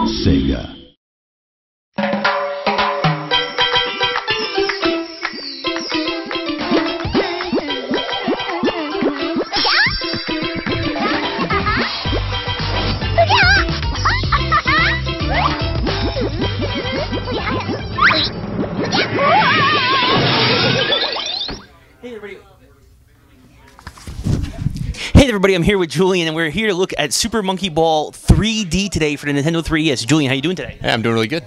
Sega. Hey everybody, I'm here with Julian, and we're here to look at Super Monkey Ball 3D today for the Nintendo 3DS. Julian, how you doing today? Hey, I'm doing really good.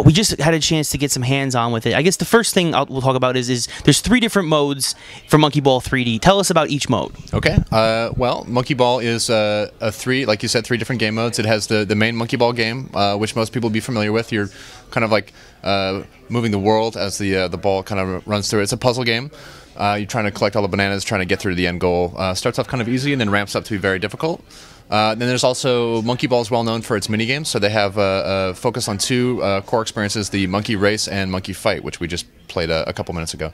We just had a chance to get some hands-on with it. I guess the first thing we'll talk about is there's 3 different modes for Monkey Ball 3D. Tell us about each mode. Okay. Well, Monkey Ball is like you said, 3 different game modes. It has the main Monkey Ball game, which most people will be familiar with. You're kind of like moving the world as the ball kind of runs through it. It's a puzzle game. You're trying to collect all the bananas, trying to get through to the end goal. Starts off kind of easy and then ramps up to be very difficult. Then there's also Monkey Ball is well known for its minigames, so they have a focus on 2 core experiences, the Monkey Race and Monkey Fight, which we just played a couple minutes ago.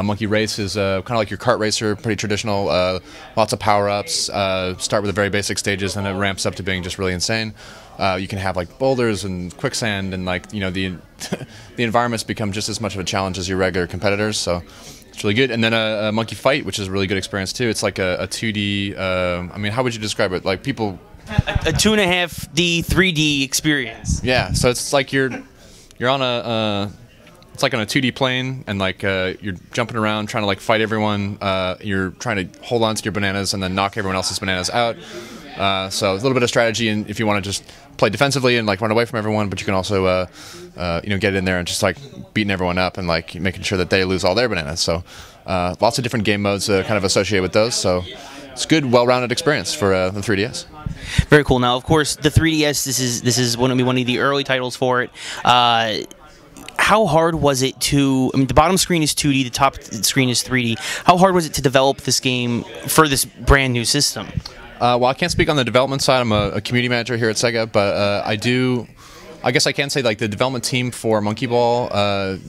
Monkey Race is kind of like your kart racer, pretty traditional, lots of power-ups, start with the very basic stages and it ramps up to being just really insane. You can have like boulders and quicksand and like, you know, the environments become just as much of a challenge as your regular competitors, so it's really good. And then a Monkey Fight, which is a really good experience too. It's like a 2D, I mean, how would you describe it? Like people... A 2.5D 3D experience. Yeah, so it's like you're on a... It's like on a 2D plane, and like you're jumping around trying to like fight everyone. You're trying to hold on to your bananas and then knock everyone else's bananas out. So a little bit of strategy, and if you want to just play defensively and like run away from everyone, but you can also you know, get in there and just like beating everyone up and like making sure that they lose all their bananas. So lots of different game modes kind of associated with those. So it's a good, well-rounded experience for the 3DS. Very cool. Now, of course, the 3DS. This is one of the early titles for it. How hard was it to, I mean, the bottom screen is 2D, the top screen is 3D. How hard was it to develop this game for this brand new system? Well, I can't speak on the development side. I'm a community manager here at Sega, but I guess I can say like the development team for Monkey Ball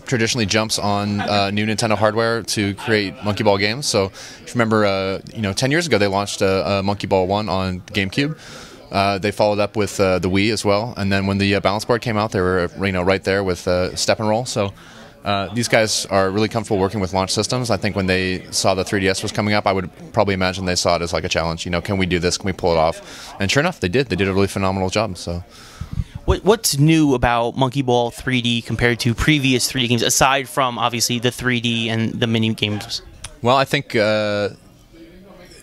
traditionally jumps on new Nintendo hardware to create Monkey Ball games. So if you remember, you know, 10 years ago they launched a Monkey Ball 1 on GameCube. They followed up with the Wii as well, and then when the balance board came out, they were, you know, right there with Step and Roll. So these guys are really comfortable working with launch systems. I think when they saw the 3DS was coming up, I would probably imagine they saw it as like a challenge. You know, can we do this? Can we pull it off? And sure enough, they did. They did a really phenomenal job. So. What's new about Monkey Ball 3D compared to previous 3D games, aside from obviously the 3D and the mini games? Well, I think.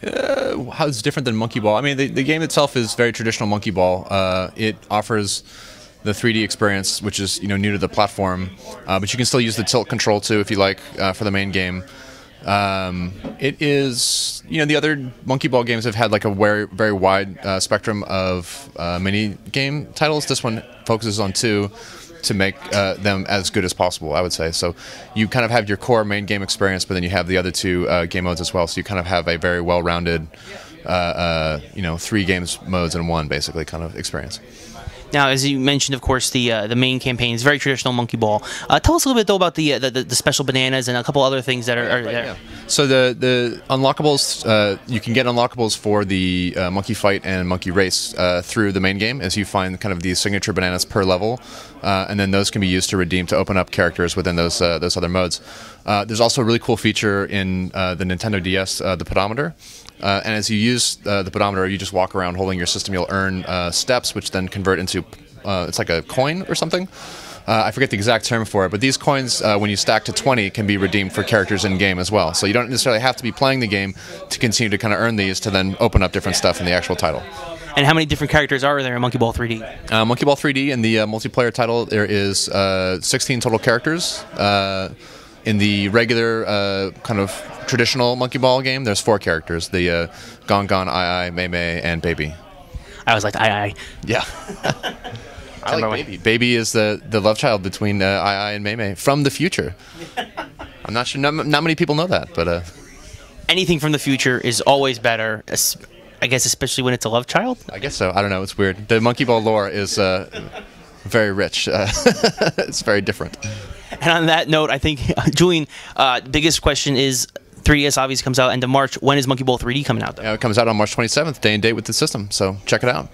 How it's different than Monkey Ball. I mean, the game itself is very traditional Monkey Ball. It offers the 3D experience, which is, you know, new to the platform, but you can still use the tilt control too if you like for the main game. It is, you know, the other Monkey Ball games have had like a very wide spectrum of mini game titles. This one focuses on 2 to make them as good as possible, I would say. So you kind of have your core main game experience, but then you have the other 2 game modes as well. So you kind of have a very well-rounded, you know, 3 games modes in one, basically, kind of experience. Now, as you mentioned, of course, the main campaign is very traditional Monkey Ball. Tell us a little bit, though, about the special bananas and a couple other things that are there. Yeah. So the unlockables, you can get unlockables for the Monkey Fight and Monkey Race through the main game, as you find kind of these signature bananas per level, and then those can be used to redeem to open up characters within those other modes. There's also a really cool feature in the Nintendo DS, the pedometer. And as you use the pedometer, you just walk around holding your system, you'll earn steps, which then convert into, it's like a coin or something. I forget the exact term for it, but these coins, when you stack to 20, can be redeemed for characters in-game as well. So you don't necessarily have to be playing the game to continue to kind of earn these to then open up different stuff in the actual title. And how many different characters are there in Monkey Ball 3D? Monkey Ball 3D, in the multiplayer title, there is 16 total characters. In the regular kind of traditional Monkey Ball game, there's 4 characters: the Gon Gon, Ai Ai, Mei Mei, and Baby. I was like Ai Ai. Yeah. I like Baby. Baby is the love child between Ai Ai and Mei Mei from the future. I'm not sure. Not many people know that, but anything from the future is always better. I guess, especially when it's a love child. I guess so. I don't know. It's weird. The Monkey Ball lore is very rich. It's very different. And on that note, I think, Julian, biggest question is 3DS obviously comes out end of March. When is Monkey Ball 3D coming out, though? It comes out on March 27th, day and date with the system, so check it out.